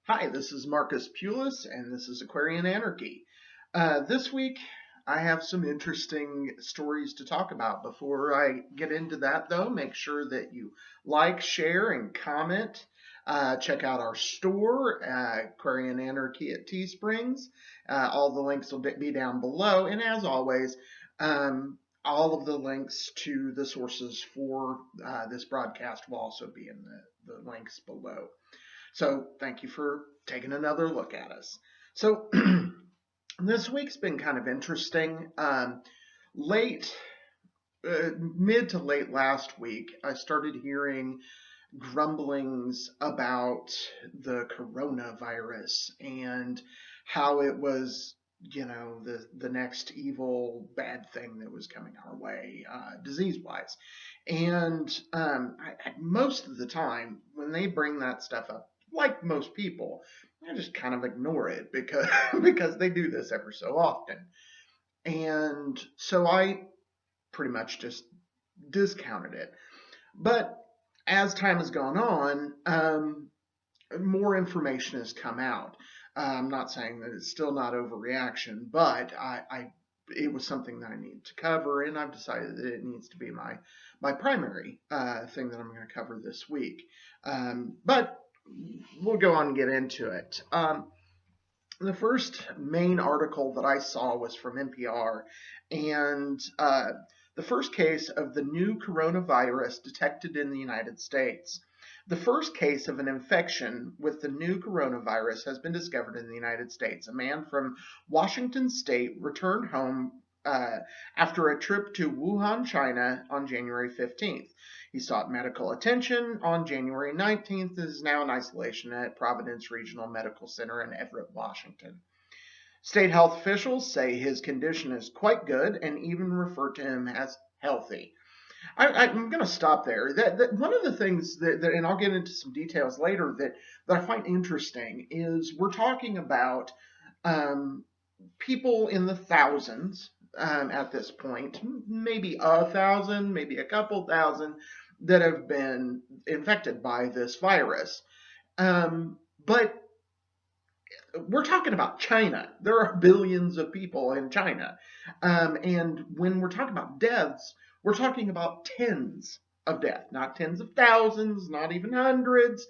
Hi, this is Marcus Pulis, and this is Aquarian Anarchy. This week, I have some interesting stories to talk about. Before I get into that, though, make sure that you like, share, and comment. Check out our store, Aquarian Anarchy at Teesprings. All the links will be down below, and as always, all of the links to the sources for this broadcast will also be in the links below. So thank you for taking another look at us. So this week's been kind of interesting. Late, mid to late last week, I started hearing grumblings about the coronavirus and how it was, the next evil bad thing that was coming our way, disease-wise. And most of the time, when they bring that stuff up, like most people, I just kind of ignore it because because they do this ever so often. And so I pretty much just discounted it. But as time has gone on, more information has come out. I'm not saying that it's still not overreaction, but it was something that I needed to cover, and I've decided that it needs to be my primary thing that I'm going to cover this week. But we'll go on and get into it. The first main article that I saw was from NPR, and the first case of the new coronavirus detected in the United States. The first case of an infection with the new coronavirus has been discovered in the United States. A man from Washington State returned home after a trip to Wuhan, China on January 15th. He sought medical attention on January 19th and is now in isolation at Providence Regional Medical Center in Everett, Washington. State health officials say his condition is quite good and even refer to him as healthy. I'm going to stop there. That one of the things and I'll get into some details later, that I find interesting is we're talking about people in the thousands at this point, maybe 1,000, maybe a couple thousand, that have been infected by this virus. But we're talking about China. There are billions of people in China. And when we're talking about deaths, we're talking about tens of deaths, not tens of thousands, not even hundreds,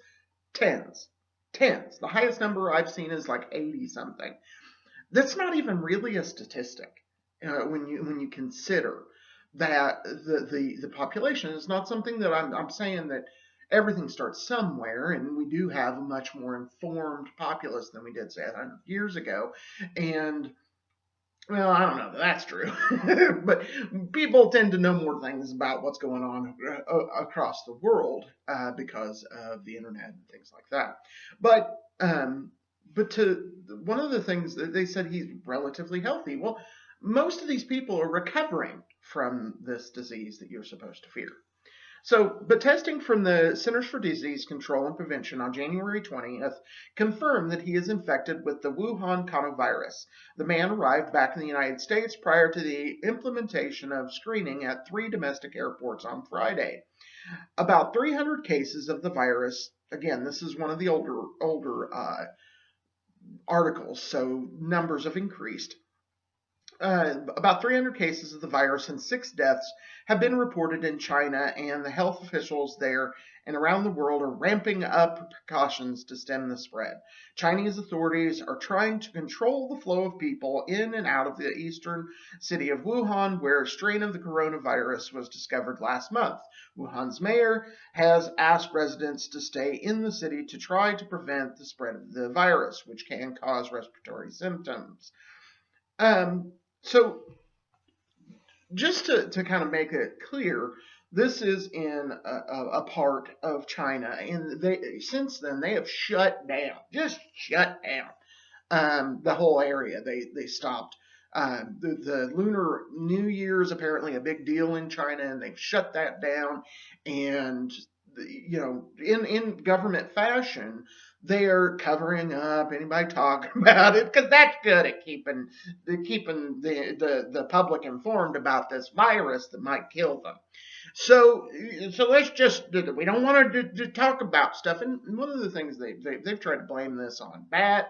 tens. Tens. The highest number I've seen is like 80 something. That's not even really a statistic when you consider that the population is not something that I'm saying that everything starts somewhere, and we do have a much more informed populace than we did, say, 100 years ago. And, well, I don't know that that's true, but people tend to know more things about what's going on across the world because of the internet and things like that. But one of the things that they said, he's relatively healthy. Well, most of these people are recovering from this disease that you're supposed to fear. So, but testing from the Centers for Disease Control and Prevention on January 20th confirmed that he is infected with the Wuhan coronavirus. The man arrived back in the United States prior to the implementation of screening at 3 domestic airports on Friday. About 300 cases of the virus, again, this is one of the older articles, so numbers have increased. About 300 cases of the virus and 6 deaths have been reported in China, and the health officials there and around the world are ramping up precautions to stem the spread. Chinese authorities are trying to control the flow of people in and out of the eastern city of Wuhan, where a strain of the coronavirus was discovered last month. Wuhan's mayor has asked residents to stay in the city to try to prevent the spread of the virus, which can cause respiratory symptoms. So just to kind of make it clear, this is in a part of China, and since then they have shut down the whole area. They stopped. The Lunar New Year is apparently a big deal in China, and they've shut that down. And in government fashion, they are covering up anybody talking about it, because that's good at keeping the public informed about this virus that might kill them. So let's just, we don't want to talk about stuff. And one of the things they've tried to blame this on bat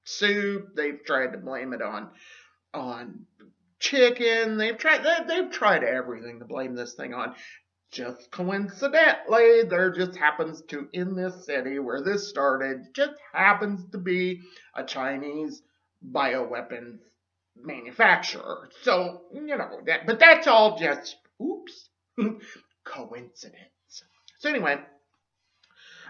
soup. They've tried to blame it on chicken. They've tried everything to blame this thing on. Just coincidentally, there just happens to, in this city where this started, just happens to be a Chinese bioweapons manufacturer. So, but that's all just, oops, coincidence. So anyway,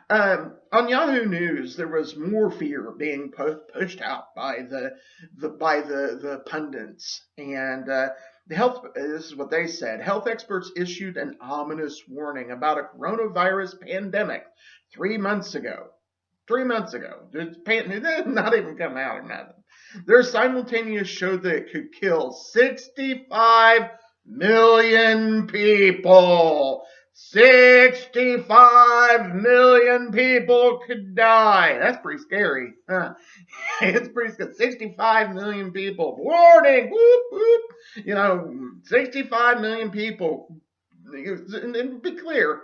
on Yahoo News, there was more fear being pushed out by the pundits, and the health. This is what they said: health experts issued an ominous warning about a coronavirus pandemic 3 months ago. 3 months ago, it did not even come out or nothing. Their simultaneous showed that it could kill 65 million people. 65 million people could die. That's pretty scary. Huh? It's pretty scary. 65 million people. Warning! Whoop, whoop. 65 million people. And be clear,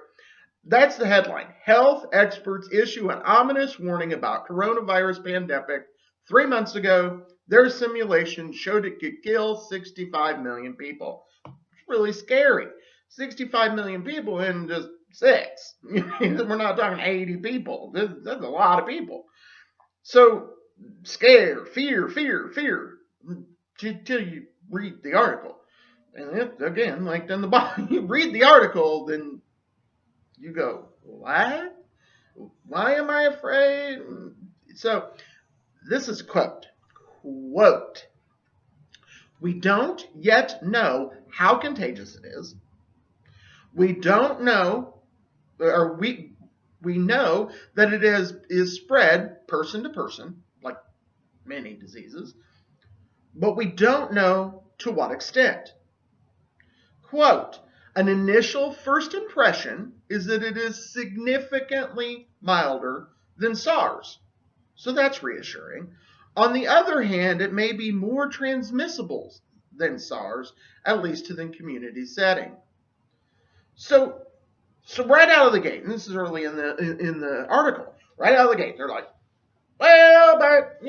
that's the headline. Health experts issue an ominous warning about coronavirus pandemic 3 months ago. Their simulation showed it could kill 65 million people. It's really scary. 65 million people in just 6. We're not talking 80 people. That's a lot of people. So, scare, fear, till you read the article. And again, like in the bottom, you read the article, then you go, what? Why am I afraid? So, this is a quote. We don't yet know how contagious it is. We don't know, or we know that it is spread person to person, like many diseases, but we don't know to what extent. Quote, an initial first impression is that it is significantly milder than SARS, so that's reassuring. On the other hand, it may be more transmissible than SARS, at least to the community setting. So right out of the gate, and this is early in the article, right out of the gate, they're like, well, but,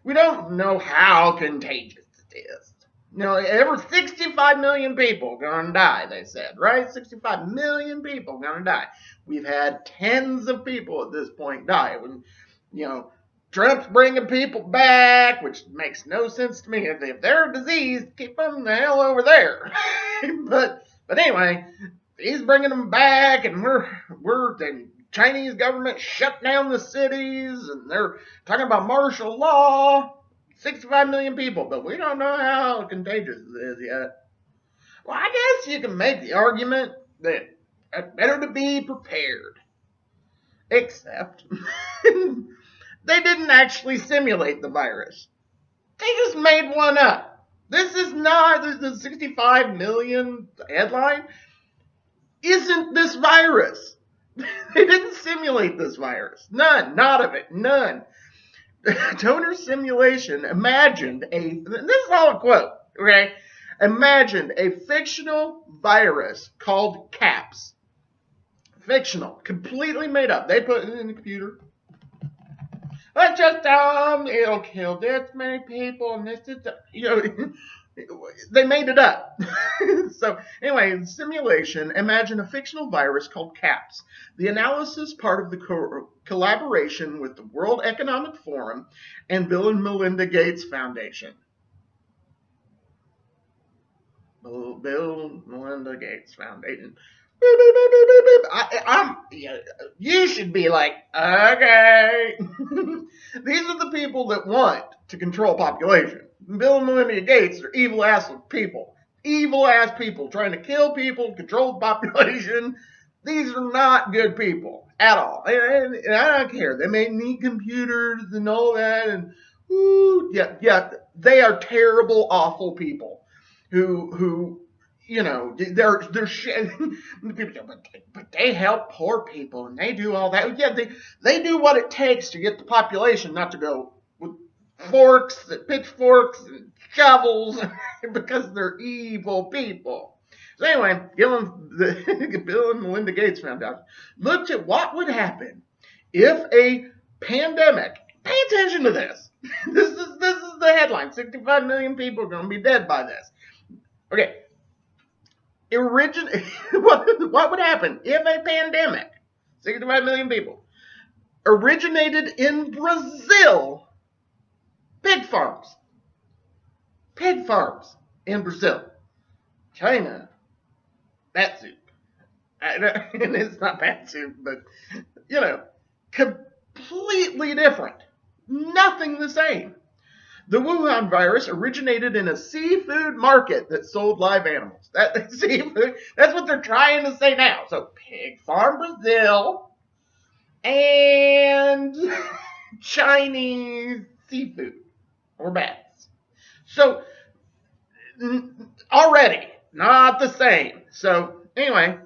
we don't know how contagious it is. Every 65 million people gonna die, they said, right? 65 million people gonna die. We've had tens of people at this point die. When, Trump's bringing people back, which makes no sense to me. If they're diseased, keep them the hell over there. but anyway, he's bringing them back, and the Chinese government shut down the cities, and they're talking about martial law. 65 million people, but we don't know how contagious it is yet. Well, I guess you can make the argument that it's better to be prepared. Except they didn't actually simulate the virus. They just made one up. This is not the 65 million headline. Isn't this virus? They didn't simulate this virus. None. Not of it. None. Donor simulation imagined this is all a quote, okay? Imagined a fictional virus called CAPS. Fictional. Completely made up. They put it in the computer. Let's just it'll kill this many people, and this is they made it up. So anyway, in simulation, imagine a fictional virus called CAPS. The analysis part of the collaboration with the World Economic Forum and Bill and Melinda Gates Foundation. Bill and Melinda Gates Foundation. Beep, beep, beep, beep, beep, beep. You should be like, okay. These are the people that want to control population. Bill and Melinda Gates are evil ass people. Evil ass people trying to kill people, control the population. These are not good people at all. And I don't care. They may need computers and all that. And they are terrible, awful people who they're shit. But they help poor people and they do all that. Yeah, they do what it takes to get the population not to go with forks and pitchforks and shovels because they're evil people. So anyway, the Bill and Melinda Gates Foundation looked at what would happen if a pandemic. Pay attention to this. This is the headline. 65 million people are going to be dead by this. Okay. What would happen if a pandemic, 65 million people, originated in Brazil? Pig farms. Pig farms in Brazil. China. Bat soup. And it's not bat soup, but, completely different. Nothing the same. The Wuhan virus originated in a seafood market that sold live animals. Seafood, that's what they're trying to say now. So, pig farm Brazil and Chinese seafood or bats. So, already not the same. So, anyway,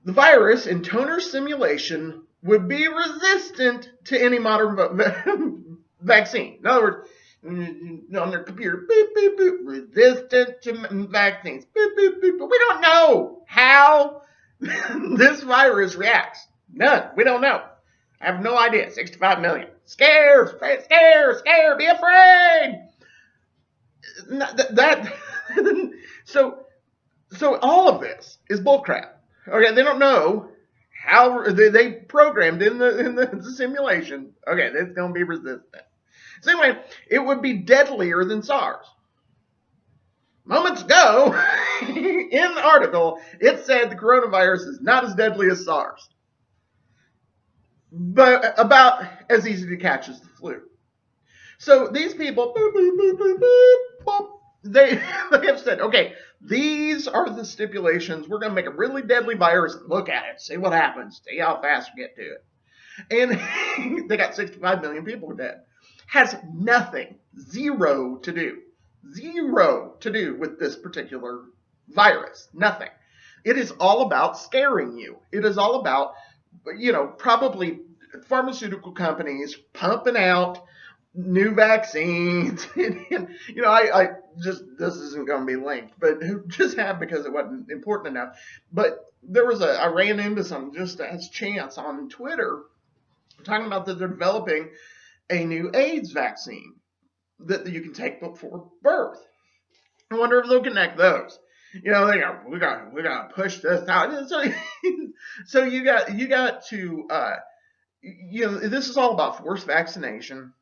the virus in toner simulation would be resistant to any modern vaccine. In other words, on their computer, boop, boop, boop, resistant to vaccines. Boop, boop, boop. But we don't know how this virus reacts. None. We don't know. I have no idea. 65 million. Scare, be afraid. So all of this is bullcrap. Okay, they don't know how they programmed in the simulation. Okay, it's going to be resistant. So anyway, it would be deadlier than SARS. Moments ago, in the article, it said the coronavirus is not as deadly as SARS, but about as easy to catch as the flu. So these people, they have said, okay, these are the stipulations. We're going to make a really deadly virus. Look at it. See what happens. See how fast we get to it. And they got 65 million people dead. Has nothing, zero to do with this particular virus. Nothing. It is all about scaring you. It is all about, probably pharmaceutical companies pumping out new vaccines. I just, this isn't going to be linked, but just have because it wasn't important enough. But I ran into some just as chance on Twitter talking about that they're developing a new AIDS vaccine that you can take before birth. I wonder if they'll connect those. They go, we got to push this out. So you got to, this is all about forced vaccination.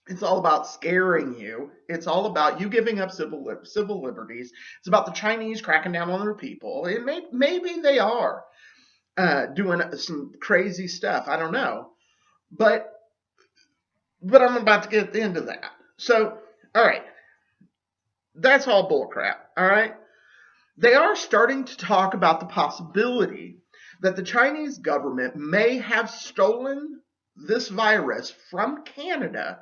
It's all about scaring you. It's all about you giving up civil liberties. It's about the Chinese cracking down on their people. Maybe they are doing some crazy stuff. I don't know. But I'm about to get into that. So, all right. That's all bullcrap. All right. They are starting to talk about the possibility that the Chinese government may have stolen this virus from Canada.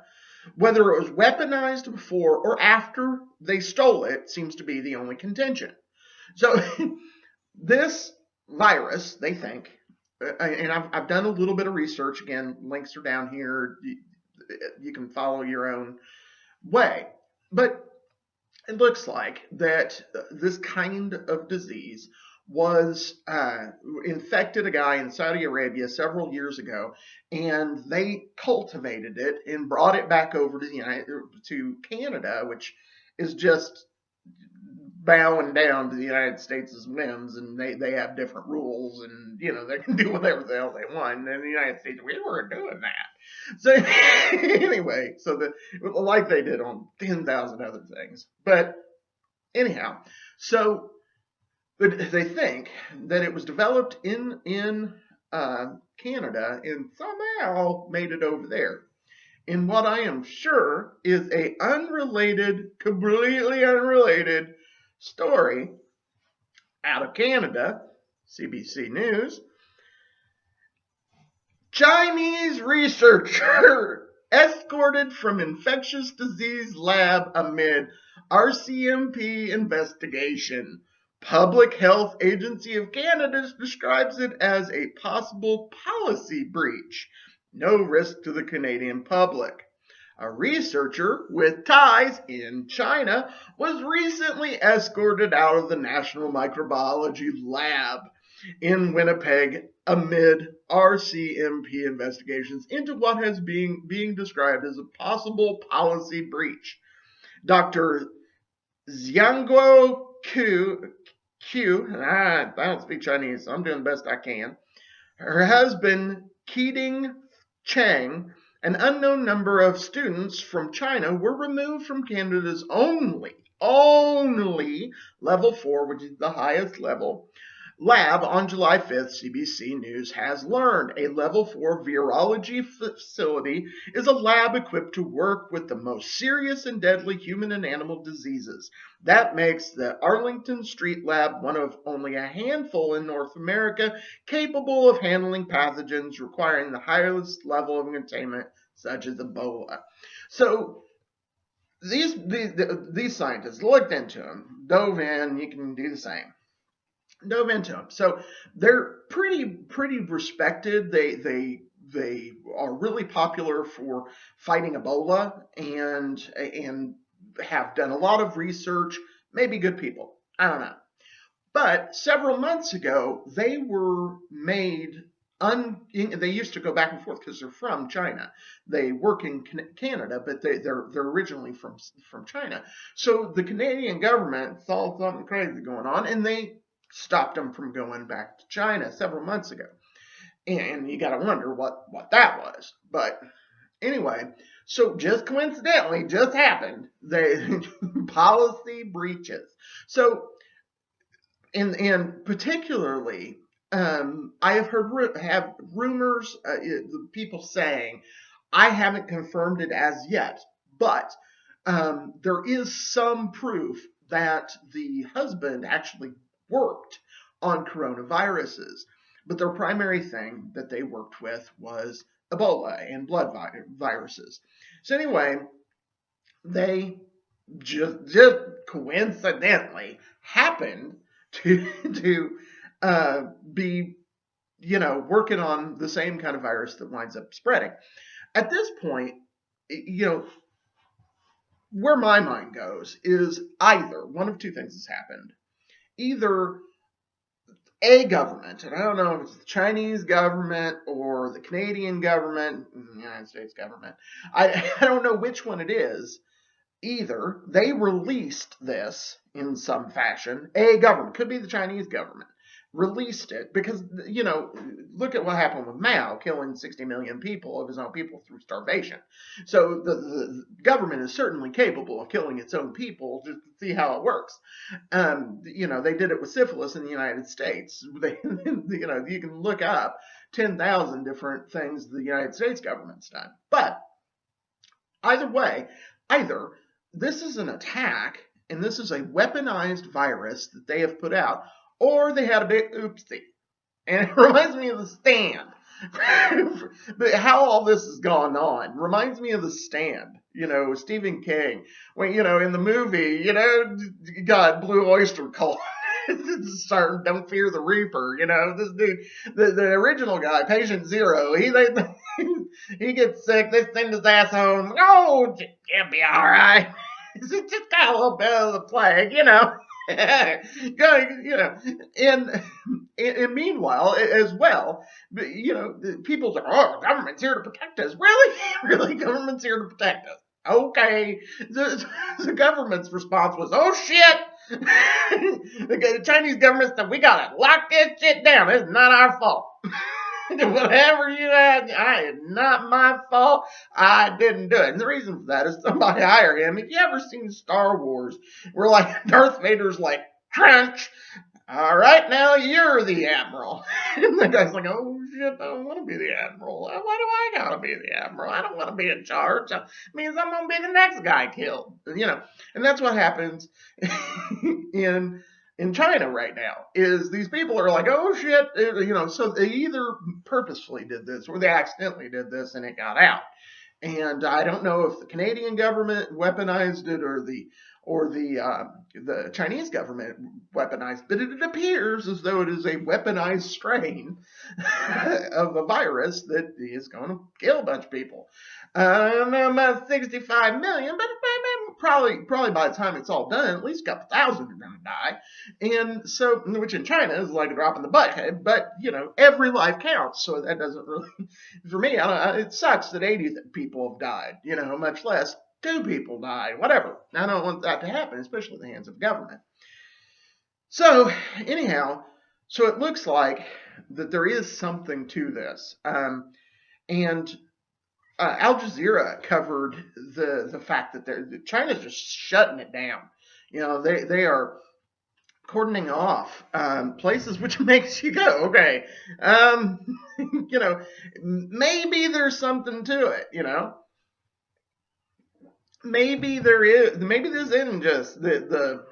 Whether it was weaponized before or after they stole it seems to be the only contention. So this virus, they think, and I've done a little bit of research. Again, links are down here. You can follow your own way. But it looks like that this kind of disease was infected a guy in Saudi Arabia several years ago, and they cultivated it and brought it back over to Canada, which is just bowing down to the United States' whims, and they have different rules, and they can do whatever the hell they want. And in the United States, we weren't doing that. So anyway, like they did on 10,000 other things. But anyhow, so. But they think that it was developed in Canada and somehow made it over there. In what I am sure is a completely unrelated story out of Canada, CBC News. Chinese researcher escorted from infectious disease lab amid RCMP investigation. Public Health Agency of Canada describes it as a possible policy breach. No risk to the Canadian public. A researcher with ties in China was recently escorted out of the National Microbiology Lab in Winnipeg amid RCMP investigations into what has being described as a possible policy breach. Dr. Xiangguo I don't speak Chinese, so I'm doing the best I can. Her husband, Qiding Chang, an unknown number of students from China were removed from Canada's only level 4, which is the highest level, lab on July 5th, CBC News has learned. A level 4 virology facility is a lab equipped to work with the most serious and deadly human and animal diseases. That makes the Arlington Street Lab one of only a handful in North America capable of handling pathogens requiring the highest level of containment, such as Ebola. So these scientists looked into them, dove in. You can do the same. Dove into them. So they're pretty respected. They are really popular for fighting Ebola and have done a lot of research. Maybe good people. I don't know. But several months ago, they were made they used to go back and forth because they're from China. They work in Canada, but they're originally from China. So the Canadian government saw something crazy going on, and they stopped them from going back to China several months ago. And you got to wonder what that was. But anyway, so just coincidentally, just happened. They policy breaches. So, and particularly, I have heard rumors, people saying, I haven't confirmed it as yet, but there is some proof that the husband actually worked on coronaviruses, but their primary thing that they worked with was Ebola and blood viruses. So anyway, they just coincidentally happened to be, working on the same kind of virus that winds up spreading. At this point, where my mind goes is either one of two things has happened. Either a government, and I don't know if it's the Chinese government or the Canadian government, the United States government, I don't know which one it is. Either they released this in some fashion, a government, could be the Chinese government, released it because, look at what happened with Mao, killing 60 million people of his own people through starvation. So the government is certainly capable of killing its own people just to see how it works. They did it with syphilis in the United States. You can look up 10,000 different things the United States government's done. But either way, either this is an attack and this is a weaponized virus that they have put out, or they had a big oopsie. And it reminds me of The Stand. How all this has gone on reminds me of The Stand. Stephen King. When, in the movie, got Blue Oyster Cult. Starting Don't Fear the Reaper. This dude, the original guy, Patient Zero, he gets sick. They send his ass home. Oh, it'll be all right. It's just got a little bit of the plague, and meanwhile, as well, people say, "Oh, the government's here to protect us." Really, government's here to protect us. Okay, the government's response was, "Oh shit!" The Chinese government said, "We gotta lock this shit down. It's not our fault." Whatever you had, it's not my fault. I didn't do it. And the reason for that is somebody hired him. If you ever seen Star Wars, where Darth Vader's like, "Crunch. All right, now you're the admiral." And the guy's like, "Oh shit, I don't want to be the admiral. Why do I gotta be the admiral? I don't want to be in charge. That means I'm gonna be the next guy killed." And that's what happens in China right now, is these people are like, "Oh shit," so they either purposefully did this or they accidentally did this and it got out. And I don't know if the Canadian government weaponized it or the Chinese government weaponized, but it appears as though it is a weaponized strain of a virus that is going to kill a bunch of people. I don't know about 65 million, but probably by the time it's all done, at least a couple thousand are going to die. And so, which in China is like a drop in the bucket, but every life counts. So that doesn't really, for me, it sucks that 80 people have died, much less 2 people died, whatever. I don't want that to happen, especially in the hands of government. So anyhow, so it looks like that there is something to this. And Aljazeera covered the fact that China's just shutting it down. They are cordoning off places, which makes you go, okay, maybe there's something to it, Maybe this isn't just the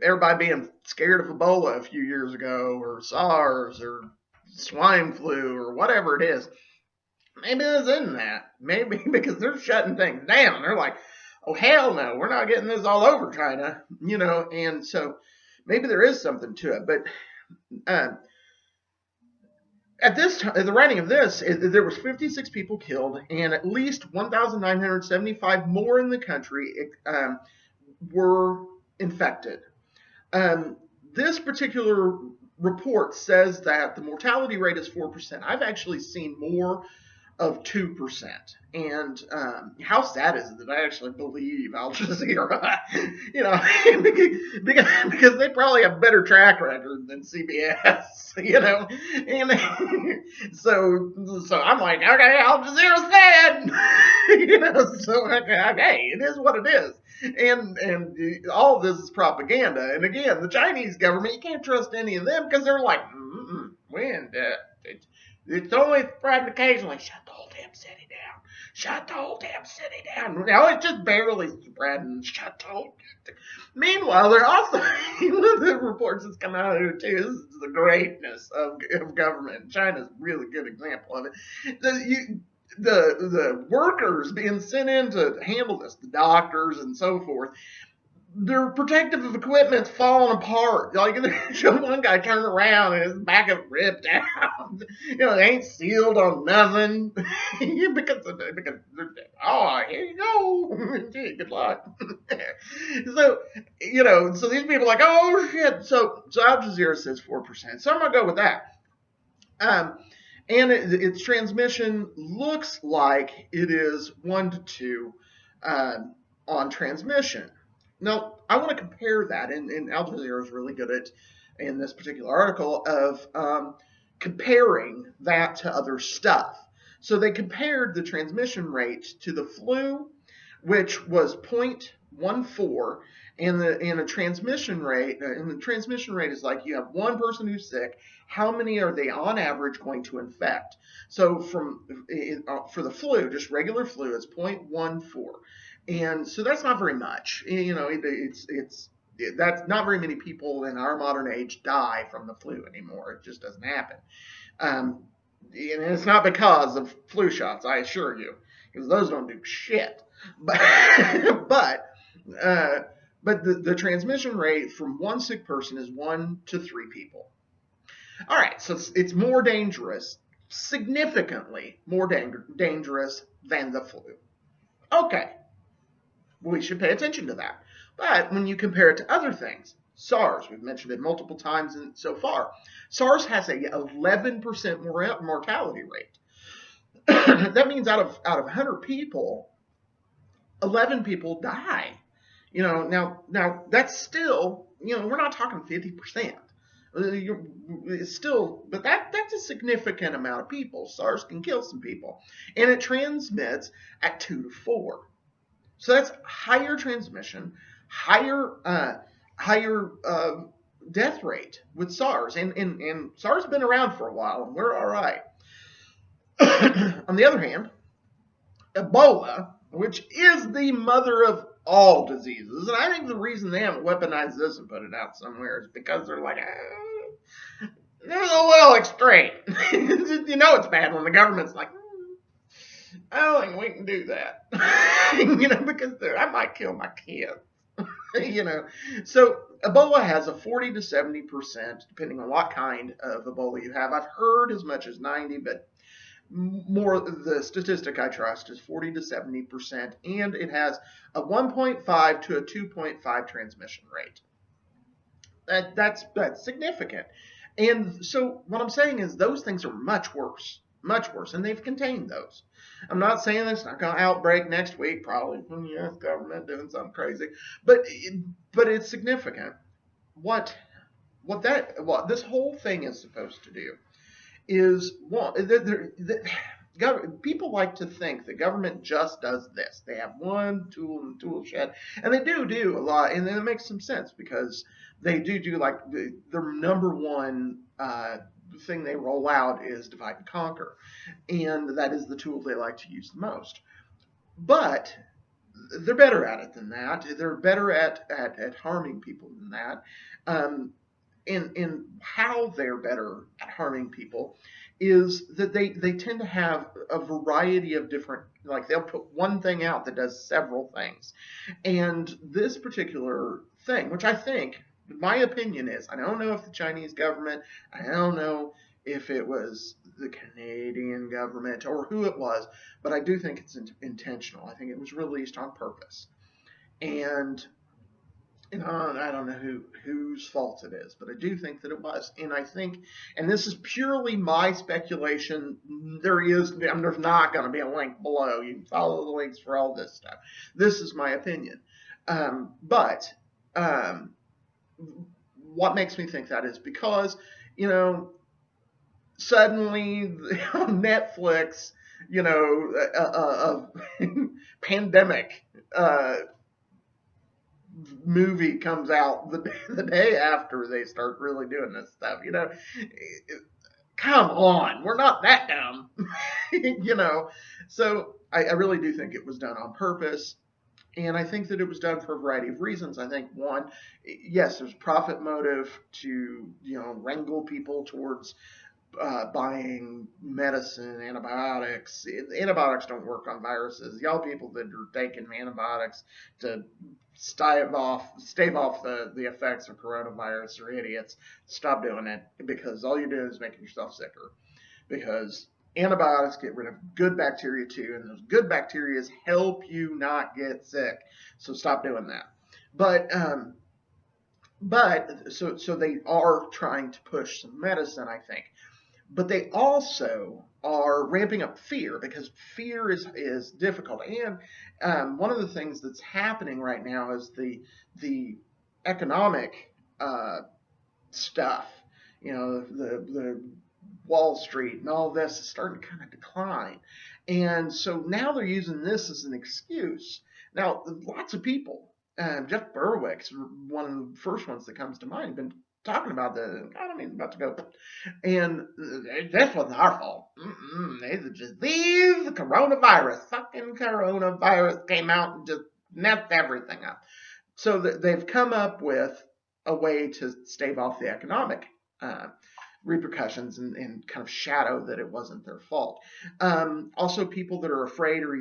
everybody being scared of Ebola a few years ago, or SARS, or swine flu, or whatever it is. Maybe this isn't that. Maybe because they're shutting things down. They're like, oh, hell no, we're not getting this all over China, and so maybe there is something to it. But at the writing of this, there was 56 people killed, and at least 1,975 more in the country were infected. This particular report says that the mortality rate is 4%. I've actually seen more of 2%. And how sad is it that I actually believe Aljazeera? Because they probably have a better track record than CBS, And so I'm like, okay, Aljazeera's dead. So okay, it is what it is. And all of this is propaganda. And again, the Chinese government, you can't trust any of them because they're like, it's only spreading occasionally. Shut the whole damn city down. Shut the whole damn city down. Now it's just barely spreading. Shut the whole. Meanwhile, they're also one of the reports that's come out of here too. This is the greatness of government. China's a really good example of it. The workers being sent in to handle this, the doctors and so forth, their protective equipment's falling apart. Like, show one guy turn around and his back is ripped out. It ain't sealed on nothing. because they're dead. Oh, here you go. Gee, good luck. So, so these people are like, oh shit. So Al Jazeera says 4%. So I'm gonna go with that. And its transmission looks like it is 1 to 2 on transmission. Now, I want to compare that, and Al Jazeera is really good at, in this particular article, of comparing that to other stuff. So they compared the transmission rate to the flu, which was 0.14, and the transmission rate is like, you have one person who's sick. How many are they on average going to infect? So for the flu, just regular flu, it's 0.14. And so that's not very much. That's not very many people in our modern age die from the flu anymore. It just doesn't happen. And it's not because of flu shots, I assure you, because those don't do shit. But the transmission rate from one sick person is 1 to 3 people. All right, so it's more dangerous, significantly more dangerous than the flu. Okay. We should pay attention to that. But when you compare it to other things, SARS, we've mentioned it multiple times so far. SARS has a 11% mortality rate. That means out of 100 people, 11 people die. Now that's still, we're not talking 50%. It's still, but that's a significant amount of people. SARS can kill some people, and it transmits at 2 to 4. So that's higher transmission, higher death rate with SARS. And SARS has been around for a while, and we're all right. On the other hand, Ebola, which is the mother of all diseases, and I think the reason they haven't weaponized this and put it out somewhere is because they're like, they're a little extreme. It's bad when the government's like, I don't think we can do that. Because I might kill my kids. you know. So Ebola has a 40 to 70%, depending on what kind of Ebola you have. I've heard as much as 90, but more the statistic I trust is 40 to 70%, and it has a 1.5 to a 2.5 transmission rate. That's significant. And so what I'm saying is those things are much worse, and they've contained those. I'm not saying it's not going to outbreak next week, probably from the U.S. government doing something crazy, but it's significant. What this whole thing is supposed to do is people like to think the government just does this. They have one tool in the tool shed, and they do a lot, and it makes some sense because they do like their number one thing they roll out is divide and conquer, and that is the tool they like to use the most. But they're better at it than that. They're better at harming people than that. In how they're better at harming people is that they tend to have a variety of different, like they'll put one thing out that does several things. And this particular thing, which I think, my opinion is, I don't know if the Chinese government, I don't know if it was the Canadian government or who it was, but I do think it's intentional. I think it was released on purpose. And I don't know whose fault it is, but I do think that it was. And I think, and this is purely my speculation, there's not going to be a link below. You can follow the links for all this stuff. This is my opinion. But what makes me think that is because, suddenly on Netflix, a pandemic movie comes out the day after they start really doing this stuff. Come on, we're not that dumb. So I really do think it was done on purpose. And I think that it was done for a variety of reasons. I think one, yes, there's profit motive to, wrangle people towards buying medicine, antibiotics. Antibiotics don't work on viruses. Y'all people that are taking antibiotics to stave off the effects of coronavirus are idiots. Stop doing it, because all you're doing is making yourself sicker. Because antibiotics get rid of good bacteria too, and those good bacteria help you not get sick. So stop doing that. But so they are trying to push some medicine, I think. But they also are ramping up fear, because fear is difficult. And one of the things that's happening right now is the economic stuff. The Wall Street and all this is starting to kind of decline. And so now they're using this as an excuse. Now, lots of people, Jeff Berwick's one of the first ones that comes to mind, been talking about the economy is about to go. And this wasn't our fault. These are just these coronavirus. Fucking coronavirus came out and just messed everything up. So they've come up with a way to stave off the economic repercussions and kind of shadow that it wasn't their fault. Also, people that are afraid are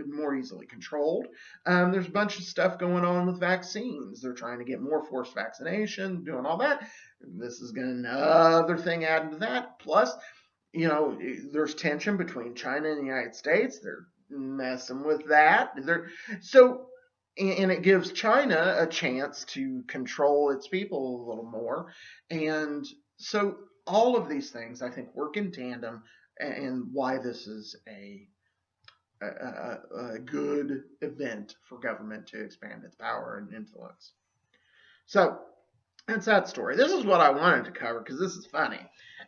more easily controlled. There's a bunch of stuff going on with vaccines. They're trying to get more forced vaccination, doing all that. This is going to another thing added to that. Plus, there's tension between China and the United States. They're messing with that. And it gives China a chance to control its people a little more. And so all of these things, I think, work in tandem, and why this is a good event for government to expand its power and influence. So that's that story. This is what I wanted to cover because this is funny.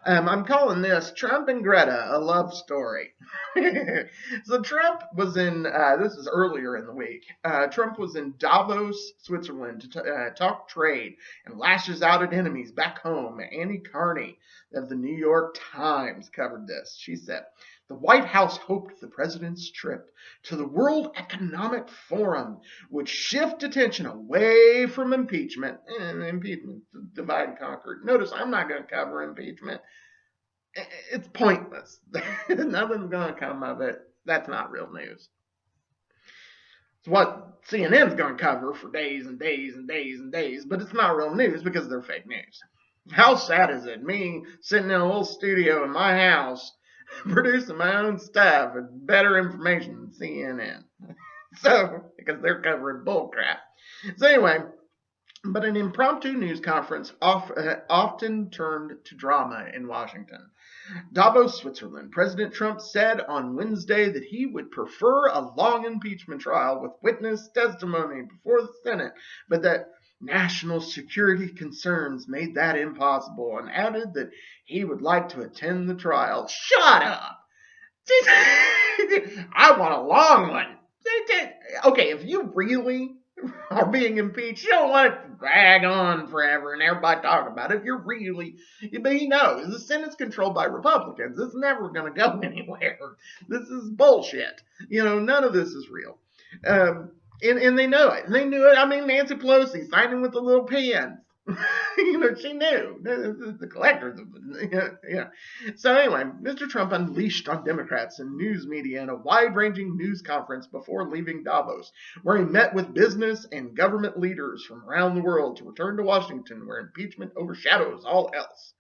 I'm calling this Trump and Greta, a love story. So Trump was in, this is earlier in the week, Trump was in Davos, Switzerland to talk trade and lashes out at enemies back home. Annie Carney of the New York Times covered this. She said, the White House hoped the president's trip to the World Economic Forum would shift attention away from impeachment. Impeachment, divide and conquer. Notice I'm not going to cover impeachment. It's pointless. Nothing's going to come of it. That's not real news. It's what CNN's going to cover for days and days and days and days, but it's not real news because they're fake news. How sad is it? Me sitting in a little studio in my house producing my own stuff with better information than CNN. So, because they're covering bullcrap. So anyway, but an impromptu news conference often turned to drama in Washington. Davos, Switzerland. President Trump said on Wednesday that he would prefer a long impeachment trial with witness testimony before the Senate, but that national security concerns made that impossible, and added that he would like to attend the trial. Shut up! I want a long one. Okay, if you really are being impeached, you don't want it to drag on forever and everybody talk about it. But he knows the Senate's controlled by Republicans. It's never going to go anywhere. This is bullshit. None of this is real. And they know it. And they knew it. I mean, Nancy Pelosi signing with the little pens. She knew. The collectors. Yeah. So anyway, Mr. Trump unleashed on Democrats and news media in a wide-ranging news conference before leaving Davos, where he met with business and government leaders from around the world to return to Washington, where impeachment overshadows all else.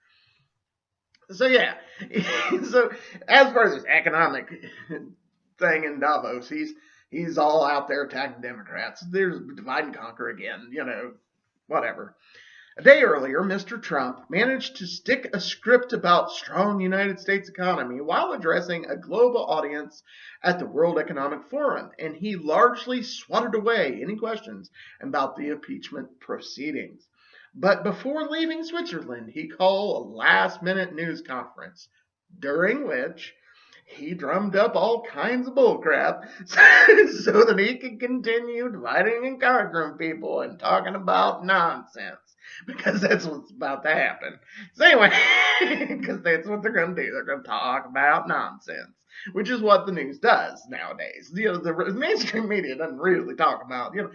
So yeah. So as far as this economic thing in Davos, he's all out there attacking Democrats. There's divide and conquer again, whatever. A day earlier, Mr. Trump managed to stick a script about strong United States economy while addressing a global audience at the World Economic Forum, and he largely swatted away any questions about the impeachment proceedings. But before leaving Switzerland, he called a last-minute news conference, during which he drummed up all kinds of bullcrap so that he could continue dividing and conquering people and talking about nonsense. Because that's what's about to happen. So anyway, because that's what they're going to do. They're going to talk about nonsense, which is what the news does nowadays. The mainstream media doesn't really talk about, you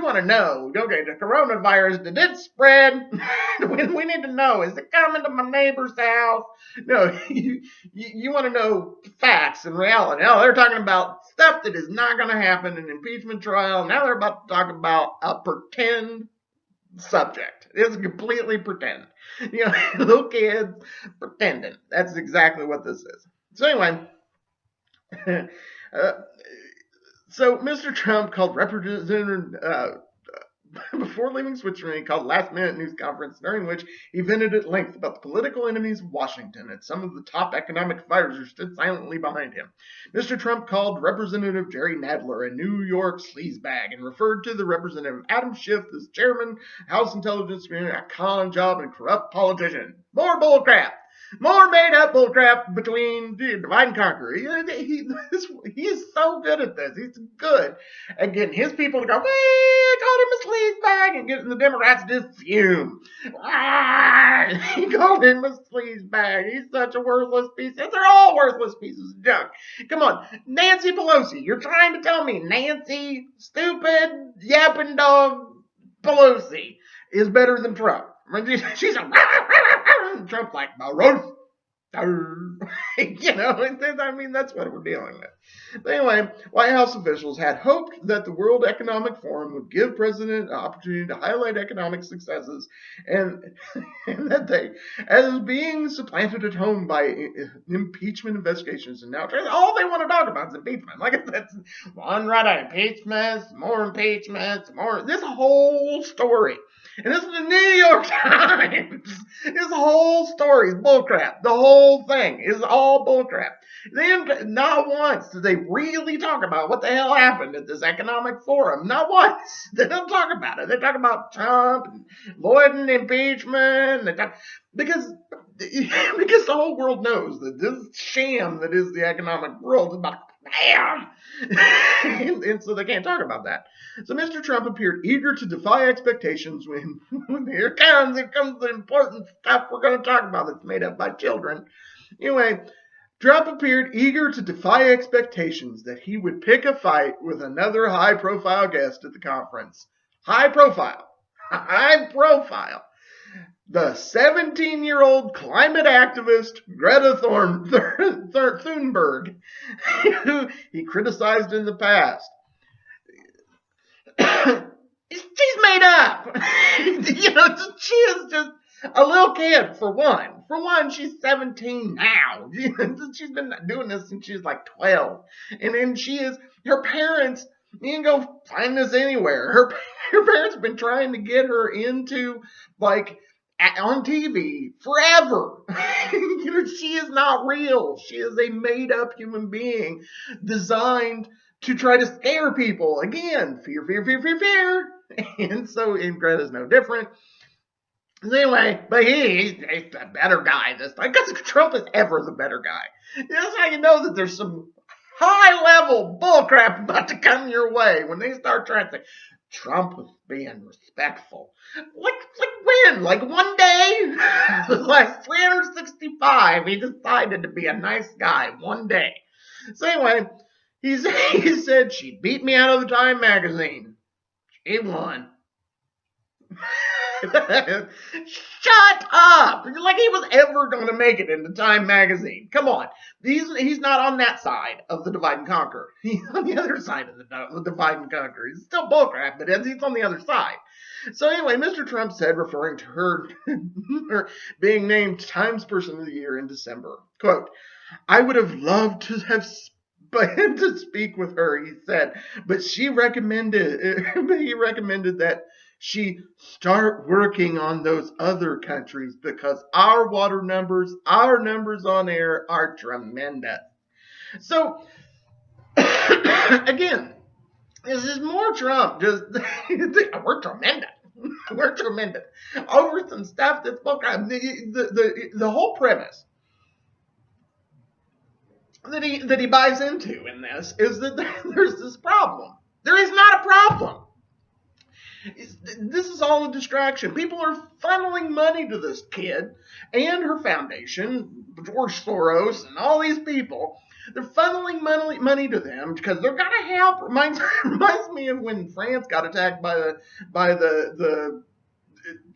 want to know, okay, the coronavirus, did it spread? We need to know, is it coming to my neighbor's house? No, you want to know facts and reality. No, they're talking about stuff that is not going to happen in an impeachment trial. Now they're about to talk about a pretend subject. It's completely pretend. Little kids pretending. That's exactly what this is. So anyway, so Mr. Trump called before leaving Switzerland, he called a last-minute news conference during which he vented at length about the political enemies of Washington and some of the top economic advisors who stood silently behind him. Mr. Trump called Representative Jerry Nadler a New York sleazebag and referred to the Representative Adam Schiff as chairman, House Intelligence Committee, a con job and corrupt politician. More bullcrap. More made-up bullcrap between divide and conquer. He is so good at this. He's good at getting his people to go, we called him a sleazebag, and getting the Democrats to fume. He called him a sleazebag. He's such a worthless piece. They're all worthless pieces of junk. Come on. Nancy Pelosi. You're trying to tell me Nancy, stupid, yapping dog Pelosi is better than Trump. She's a Trump's like, Rose. I mean, that's what we're dealing with. But anyway, White House officials had hoped that the World Economic Forum would give President an opportunity to highlight economic successes and that they, as being supplanted at home by impeachment investigations, and now all they want to talk about is impeachment. Like that's one right, impeachments, more impeachments, more. This whole story. And this is the New York Times. This whole story is bullcrap. The whole thing is all bullcrap. Then, not once do they really talk about what the hell happened at this economic forum. Not once. They don't talk about it. They talk about Trump and avoiding impeachment. Because the whole world knows that this sham that is the economic world is about bam! and so they can't talk about that. So Mr. Trump appeared eager to defy expectations when here comes the important stuff we're going to talk about that's made up by children. Anyway, Trump appeared eager to defy expectations that he would pick a fight with another high-profile guest at the conference. High profile. the 17-year-old climate activist Greta Thunberg, who he criticized in the past. She's made up. She is just a little kid, for one. For one, she's 17 now. She's been doing this since she was like 12. And then her parents, you can go find this anywhere. Her parents have been trying to get her into, like, on TV forever. She is not real. She is a made up human being designed to try to scare people. Again, fear, fear, fear, fear, fear. And Greta's no different. Anyway, but he's the better guy this time, because Trump is ever the better guy. That's how you know that there's some high-level bullcrap about to come your way when they start trying to say, Trump was being respectful. Like when? Like one day? Like 365, he decided to be a nice guy one day. So anyway, he said, she beat me out of the Time magazine. She won. Shut up! Like he was ever going to make it into Time magazine. Come on. He's not on that side of the divide and conquer. He's on the other side of the divide and conquer. He's still bullcrap, but he's on the other side. So anyway, Mr. Trump said, referring to her being named Times Person of the Year in December, quote, I would have loved to have to speak with her, he said, but he recommended that she start working on those other countries because our water numbers, our numbers on air are tremendous. So, again, this is more Trump. Just we're tremendous. We're tremendous. Over some stuff that's the whole premise that he buys into in this is that there's this problem. There is not a problem. This is all a distraction. People are funneling money to this kid and her foundation, George Soros and all these people. They're funneling money to them because they're going to help. Reminds me of when France got attacked by the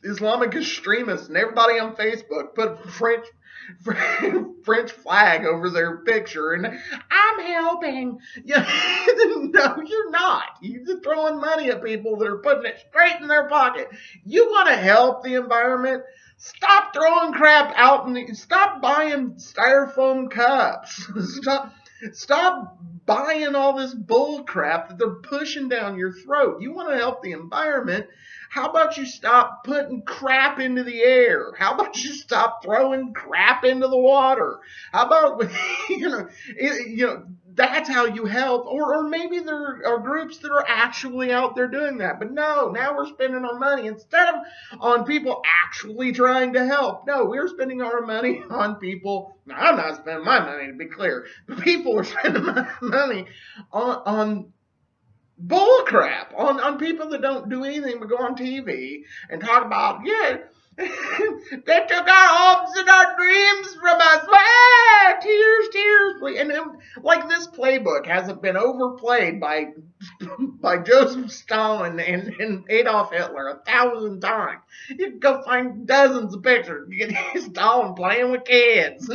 Islamic extremists, and everybody on Facebook put French flag over their picture, and I'm helping. No, you're not. You're just throwing money at people that are putting it straight in their pocket. You want to help the environment? Stop throwing crap out stop buying styrofoam cups. Stop buying all this bull crap that they're pushing down your throat. You want to help the environment? How about you stop putting crap into the air? How about you stop throwing crap into the water? How about, that's how you help. Or maybe there are groups that are actually out there doing that. But no, now we're spending our money instead of on people actually trying to help. No, we're spending our money on people. Now, I'm not spending my money, to be clear. The people are spending money on bullcrap, on people that don't do anything but go on TV and talk about, they took our hopes and our dreams from us. Tears. And then, like, this playbook hasn't been overplayed by Joseph Stalin and Adolf Hitler 1,000 times. You can go find dozens of pictures. You get Stalin playing with kids.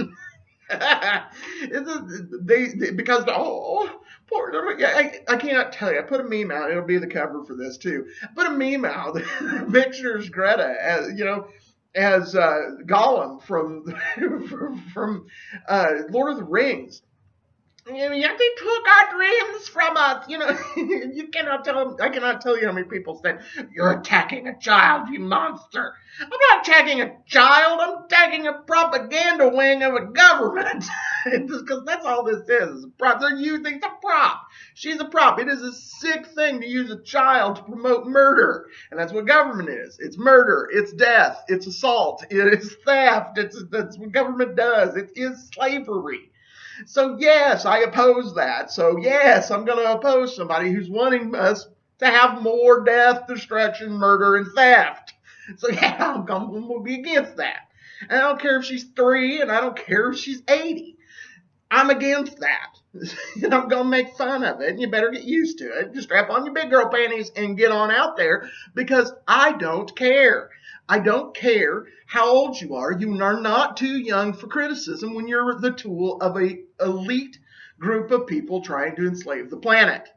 Because I cannot tell you. I put a meme out. It'll be the cover for this too. I put a meme out that pictures Greta as Gollum from Lord of the Rings. They took our dreams from us. You cannot tell. I cannot tell you how many people said, "You're attacking a child, you monster." I'm not attacking a child. I'm attacking a propaganda wing of a government. Because that's all this is. They're using it's a prop. She's a prop. It is a sick thing to use a child to promote murder, and that's what government is. It's murder. It's death. It's assault. It is theft. That's what government does. It is slavery. So yes, I oppose that. So yes, I'm going to oppose somebody who's wanting us to have more death, destruction, murder, and theft. So yeah, I'm going to be against that. And I don't care if she's 3 and I don't care if she's 80. I'm against that. I'm going to make fun of it, and you better get used to it. Just strap on your big girl panties and get on out there, because I don't care. I don't care how old you are. You are not too young for criticism when you're the tool of an elite group of people trying to enslave the planet.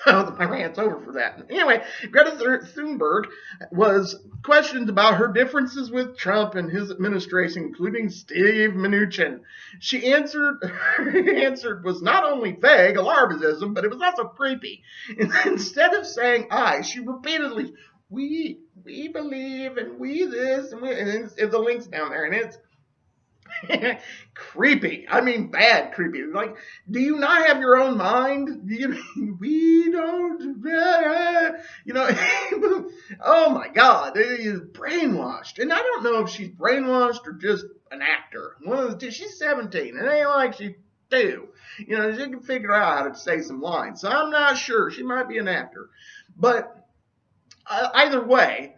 So my rant's over for that. Anyway, Greta Thunberg was questioned about her differences with Trump and his administration, including Steve Mnuchin. She answered, her answer was not only vague alarmism, but it was also creepy. Instead of saying I, she repeatedly, we believe, and we this, and we, and the link's down there, and it's creepy. I mean, bad creepy. Like, do you not have your own mind? We don't, oh my God, brainwashed. And I don't know if she's brainwashed or just an actor. One of the two. She's 17, and it ain't like she's 2. She can figure out how to say some lines. So I'm not sure. She might be an actor. But either way,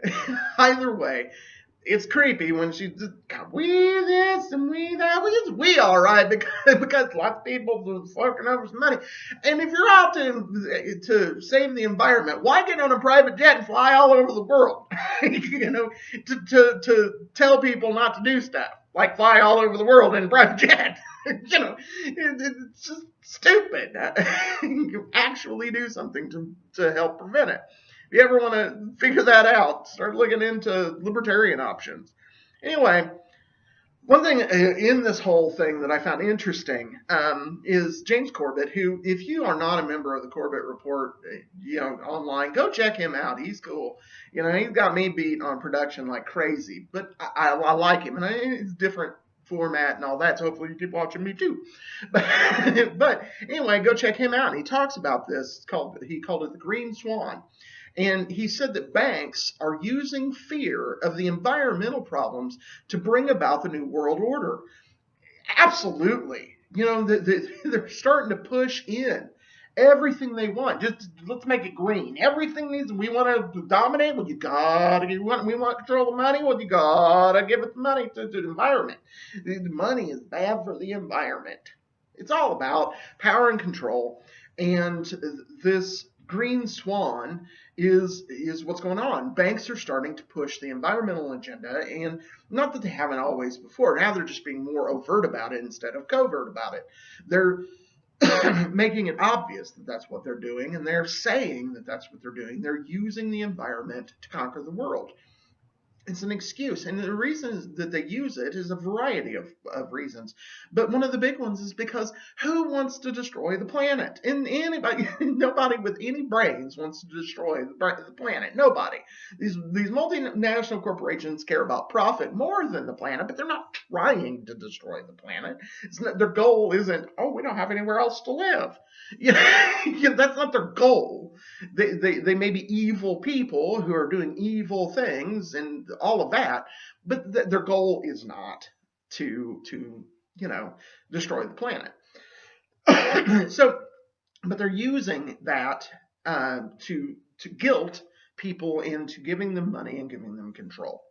it's creepy when she just, we this and we that. We all right because lots of people are forking over some money. And if you're out to save the environment, why get on a private jet and fly all over the world? To tell people not to do stuff like fly all over the world in a private jet. It's just stupid. You actually do something to help prevent it. If you ever want to figure that out, start looking into libertarian options. Anyway, one thing in this whole thing that I found interesting is James Corbett, who, if you are not a member of the Corbett Report, online, go check him out. He's cool. He's got me beat on production like crazy, but I like him, and it's different format and all that, so hopefully you keep watching me too. But anyway, go check him out. He talks about this. He called it the Green Swan. And he said that banks are using fear of the environmental problems to bring about the New World Order. Absolutely. They're starting to push in everything they want. Just let's make it green. Everything we want to dominate. Well, we want to control the money. Well, you gotta give it the money to the environment. The money is bad for the environment. It's all about power and control. And this Green Swan is what's going on. Banks are starting to push the environmental agenda, and not that they haven't always before. Now they're just being more overt about it instead of covert about it. They're making it obvious that that's what they're doing, and they're saying that that's what they're doing. They're using the environment to conquer the world. It's an excuse, and the reasons that they use it is a variety of reasons. But one of the big ones is because who wants to destroy the planet? And nobody with any brains wants to destroy the planet. Nobody. These multinational corporations care about profit more than the planet, but they're not trying to destroy the planet. Their goal isn't, we don't have anywhere else to live. That's not their goal. They may be evil people who are doing evil things and all of that, but their goal is not to destroy the planet. But they're using that to guilt people into giving them money and giving them control.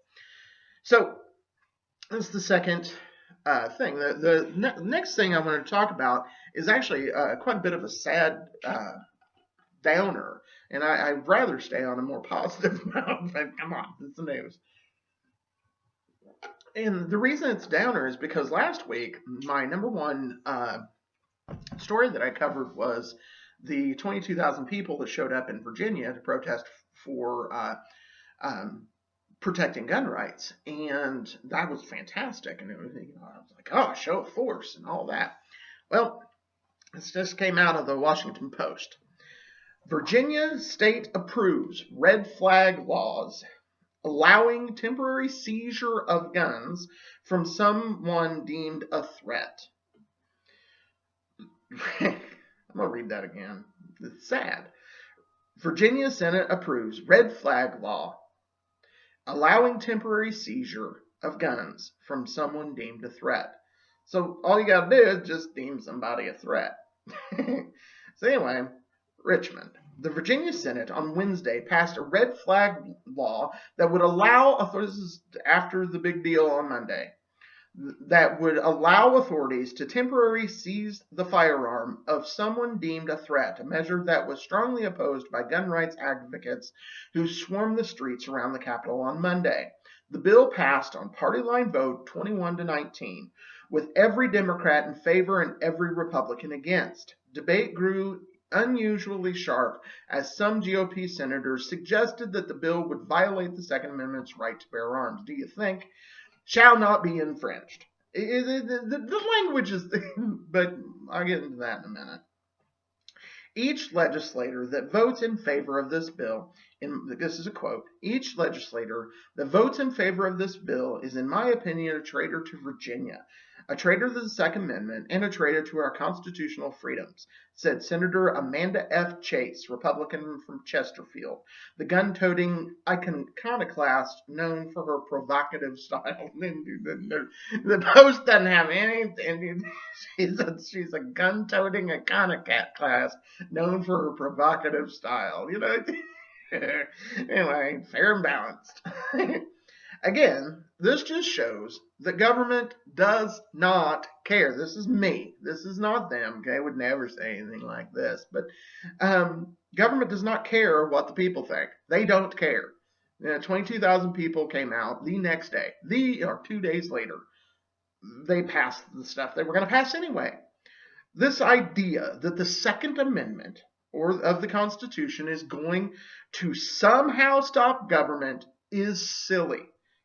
So that's the second thing. The next thing I want to talk about is actually quite a bit of a sad downer, and I'd rather stay on a more positive note. Come on, it's the news. And the reason it's downer is because last week, my number one story that I covered was the 22,000 people that showed up in Virginia to protest for protecting gun rights. And that was fantastic. And everything, I was like, show of force and all that. Well, this just came out of the Washington Post. Virginia state approves red flag laws allowing temporary seizure of guns from someone deemed a threat. I'm going to read that again. It's sad. Virginia Senate approves red flag law allowing temporary seizure of guns from someone deemed a threat. So all you got to do is just deem somebody a threat. So anyway, Richmond. The Virginia Senate on Wednesday passed a red flag law that would allow, this is after the big deal on Monday, that would allow authorities to temporarily seize the firearm of someone deemed a threat, a measure that was strongly opposed by gun rights advocates who swarmed the streets around the Capitol on Monday. The bill passed on party line vote 21-19, with every Democrat in favor and every Republican against. Debate grew unusually sharp as some GOP senators suggested that the bill would violate the Second Amendment's right to bear arms. Do you think? Shall not be infringed. The language is, but I'll get into that in a minute. Each legislator that votes in favor of this bill, this is a quote, each legislator that votes in favor of this bill is, in my opinion, a traitor to Virginia, a traitor to the Second Amendment, and a traitor to our constitutional freedoms, said Senator Amanda F. Chase, Republican from Chesterfield, the gun-toting iconoclast known for her provocative style. The Post doesn't have anything. She's a gun-toting iconoclast known for her provocative style. Anyway, fair and balanced. Again, this just shows that government does not care. This is me. This is not them. Okay, I would never say anything like this. But government does not care what the people think. They don't care. 22,000 people came out the next day. 2 days later, they passed the stuff they were going to pass anyway. This idea that the Second Amendment of the Constitution is going to somehow stop government is silly.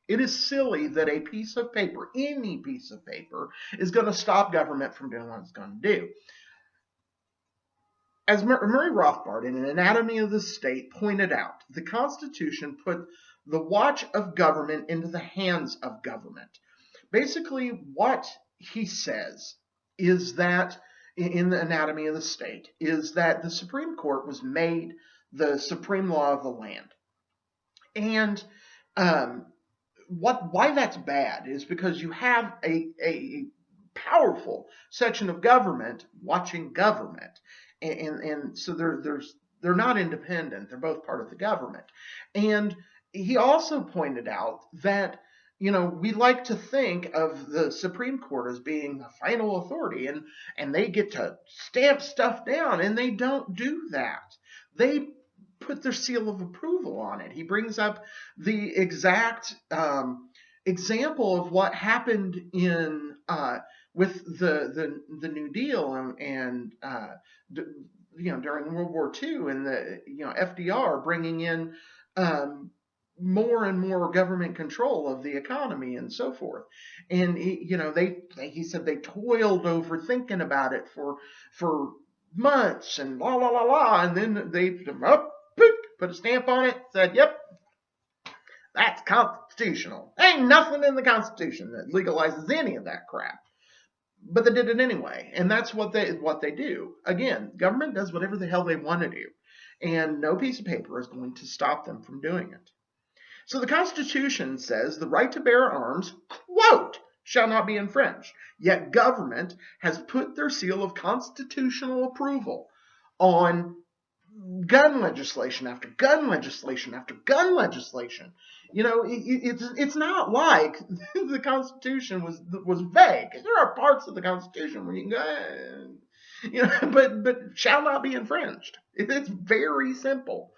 It is silly that a piece of paper, any piece of paper, is going to stop government from doing what it's going to do. As Murray Rothbard in An Anatomy of the State pointed out, the Constitution put the watch of government into the hands of government. Basically, what he says is that, in the Anatomy of the State, is that the Supreme Court was made the supreme law of the land. And why that's bad is because you have a powerful section of government watching government, and so they're not independent. They're both part of the government. And he also pointed out that we like to think of the Supreme Court as being the final authority, and they get to stamp stuff down, and they don't do that. They put their seal of approval on it. He brings up the exact example of what happened in with the New Deal and during World War II, and the FDR bringing in more and more government control of the economy and so forth. And he said they toiled over thinking about it for months and la la la la, and then they put a stamp on it, said, yep, that's constitutional. Ain't nothing in the Constitution that legalizes any of that crap. But they did it anyway, and that's what they do. Again, government does whatever the hell they want to do, and no piece of paper is going to stop them from doing it. So the Constitution says the right to bear arms, quote, shall not be infringed. Yet government has put their seal of constitutional approval on gun legislation after gun legislation after gun legislation. It's not like the Constitution was vague. There are parts of the Constitution where you can go, but shall not be infringed. It's very simple.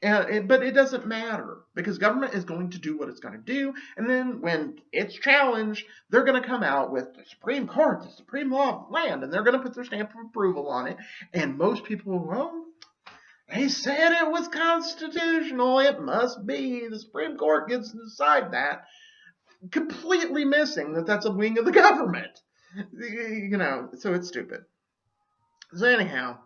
But it doesn't matter, because government is going to do what it's going to do, and then when it's challenged, they're going to come out with the Supreme Court, the supreme law of the land, and they're going to put their stamp of approval on it, and most people will, they said it was constitutional, it must be, the Supreme Court gets to decide that, completely missing that that's a wing of the government. So it's stupid. So anyhow,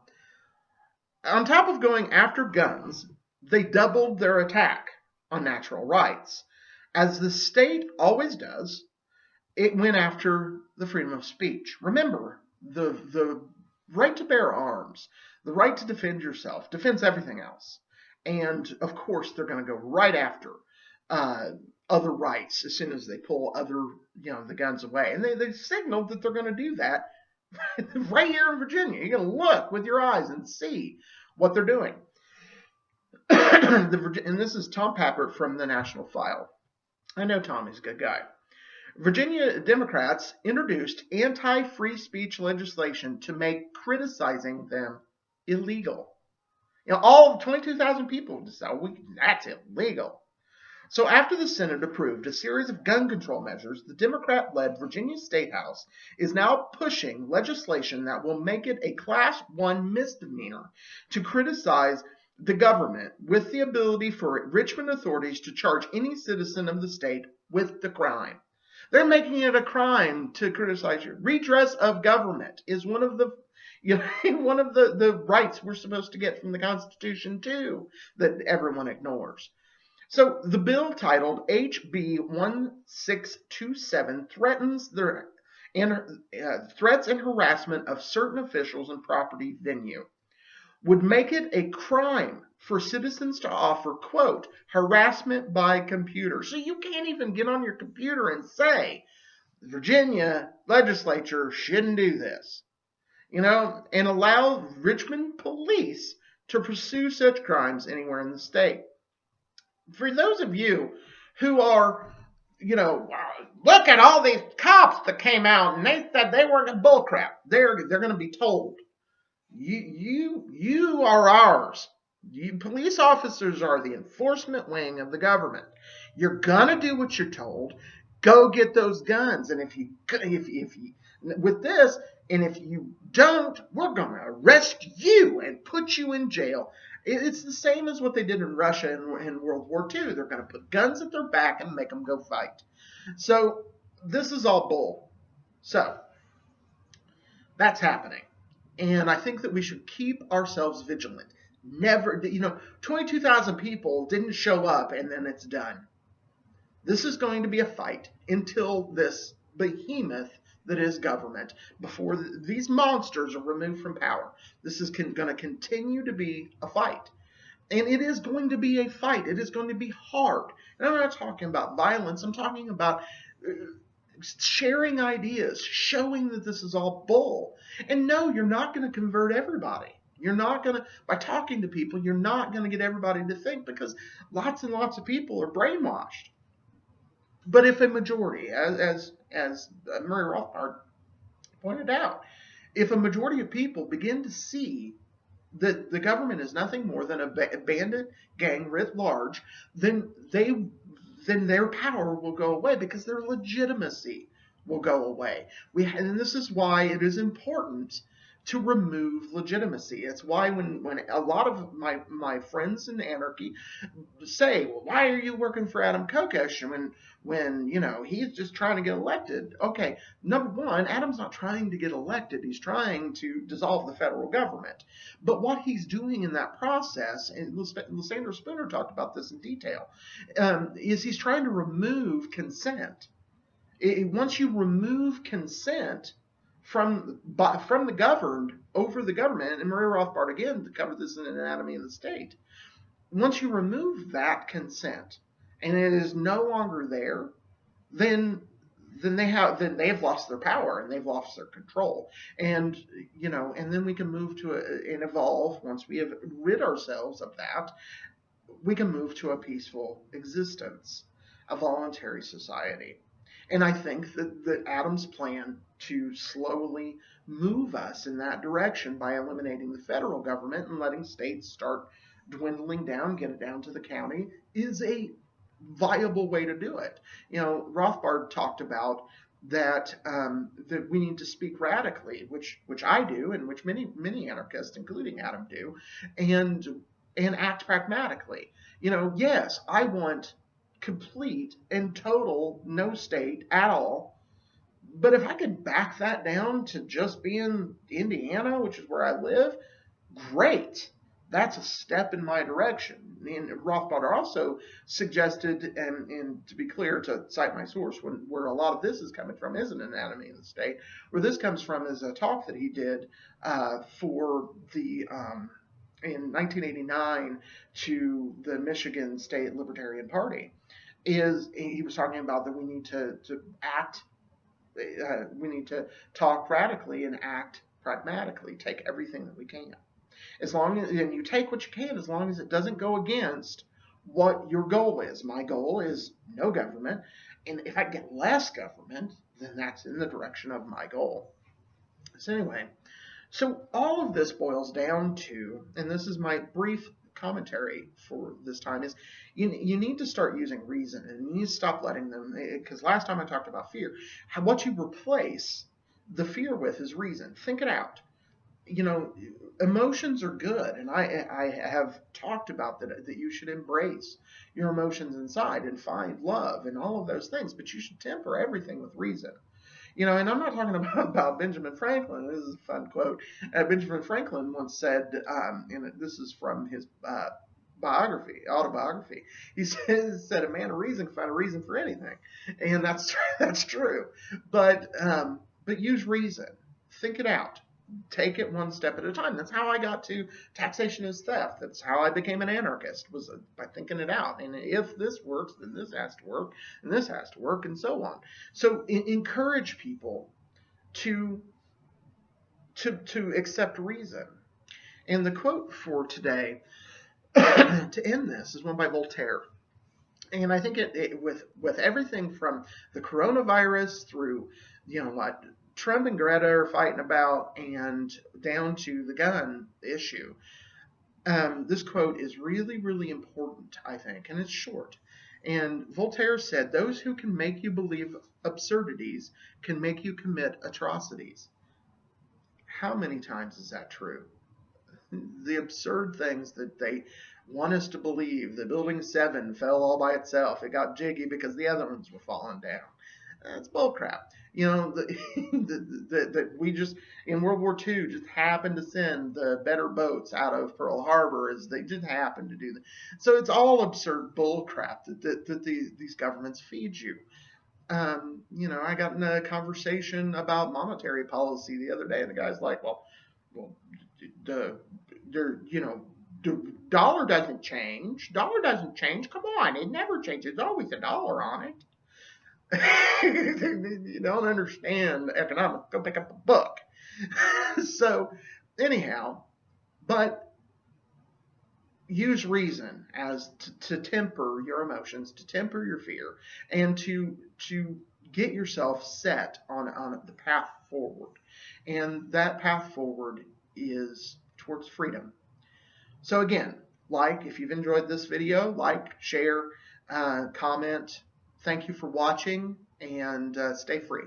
on top of going after guns, they doubled their attack on natural rights. As the state always does, it went after the freedom of speech. Remember, the right to bear arms, the right to defend yourself, defends everything else. And, of course, they're going to go right after other rights as soon as they pull the guns away. And they signaled that they're going to do that right here in Virginia. You're going to look with your eyes and see what they're doing. And this is Tom Pappert from the National File. I know Tom, he's a good guy. Virginia Democrats introduced anti-free speech legislation to make criticizing them illegal. All 22,000 people decided that's illegal. So after the Senate approved a series of gun control measures, the Democrat-led Virginia State House is now pushing legislation that will make it a Class 1 misdemeanor to criticize the government, with the ability for Richmond authorities to charge any citizen of the state with the crime. They're making it a crime to criticize you. Redress of government is one of the one of the rights we're supposed to get from the Constitution too, that everyone ignores. So the bill, titled HB 1627, threats and harassment of certain officials and property venue, would make it a crime for citizens to offer, quote, harassment by computer. So you can't even get on your computer and say, Virginia legislature shouldn't do this, and allow Richmond police to pursue such crimes anywhere in the state. For those of you who are, look at all these cops that came out and they said they were bullcrap. They're going to be told, you are ours. You police officers are the enforcement wing of the government. You're gonna do what you're told. Go get those guns, and if you with this, and if you don't, we're gonna arrest you and put you in jail. It's the same as what they did in Russia in World War II. They're gonna put guns at their back and make them go fight. So this is all bull. So that's happening. And I think that we should keep ourselves vigilant. Never, 22,000 people didn't show up and then it's done. This is going to be a fight until this behemoth that is government, before these monsters are removed from power. This is going to continue to be a fight. And it is going to be a fight. It is going to be hard. And I'm not talking about violence. I'm talking about sharing ideas, showing that this is all bull. And no, you're not going to convert everybody. You're not going to, by talking to people, you're not going to get everybody to think, because lots and lots of people are brainwashed. But if a majority, as Murray Rothbard pointed out, if a majority of people begin to see that the government is nothing more than a bandit gang writ large, then their power will go away, because their legitimacy will go away. And this is why it is important to remove legitimacy. It's why when a lot of my friends in anarchy say, well, why are you working for Adam Kokesh when he's just trying to get elected? Okay, number one, Adam's not trying to get elected. He's trying to dissolve the federal government. But what he's doing in that process, and Lysandra Spooner talked about this in detail, is he's trying to remove consent. Once you remove consent from the governed over the government, and Murray Rothbard again covered this in Anatomy of the State, once you remove that consent and it is no longer there, then they have lost their power and they've lost their control. And and then we can move to and evolve. Once we have rid ourselves of that, we can move to a peaceful existence, a voluntary society. And I think that Adam's plan to slowly move us in that direction by eliminating the federal government and letting states start dwindling down, get it down to the county, is a viable way to do it. Rothbard talked about that we need to speak radically, which I do, and which many anarchists, including Adam, do, and act pragmatically. Yes, I want complete and total no state at all. But if I could back that down to just being Indiana, which is where I live, great. That's a step in my direction. And Rothbard also suggested, and to be clear, to cite my source, where a lot of this is coming from isn't Anatomy of the State. Where this comes from is a talk that he did for the in 1989 to the Michigan State Libertarian Party. He was talking about that we need to act. We need to talk radically and act pragmatically. Take everything that we can, and you take what you can, as long as it doesn't go against what your goal is. My goal is no government, and if I get less government, then that's in the direction of my goal. So anyway, so all of this boils down to, and this is my brief commentary for this time, is you need to start using reason, and you need to stop letting them, because last time I talked about fear, what you replace the fear with is reason. Think it out. Emotions are good, and I have talked about that you should embrace your emotions inside and find love and all of those things, but you should temper everything with reason. And I'm not talking about Benjamin Franklin. This is a fun quote. Benjamin Franklin once said, and this is from his autobiography. He said, "A man of reason can find a reason for anything," and that's true. But use reason. Think it out. Take it one step at a time. That's how I got to taxation is theft. That's how I became an anarchist, was by thinking it out. And if this works, then this has to work, and this has to work, and so on. So encourage people to accept reason. And the quote for today, to end this, is one by Voltaire. And I think with everything from the coronavirus through, what Trump and Greta are fighting about, and down to the gun issue, this quote is really, really important, I think, and it's short. And Voltaire said, "Those who can make you believe absurdities can make you commit atrocities." How many times is that true? The absurd things that they want us to believe. The building 7 fell all by itself. It got jiggy because the other ones were falling down. That's bullcrap. That we just, in World War II, just happened to send the better boats out of Pearl Harbor, as they just happened to do that. So it's all absurd bullcrap that these governments feed you. I got in a conversation about monetary policy the other day, and the guy's like, well, the dollar doesn't change. Dollar doesn't change. Come on, it never changes. There's always a dollar on it. You don't understand economics, go pick up a book. So anyhow, but use reason as to temper your emotions, to temper your fear, and to get yourself set on the path forward. And that path forward is towards freedom. So again, if you've enjoyed this video, share, comment. Thank you for watching, and stay free.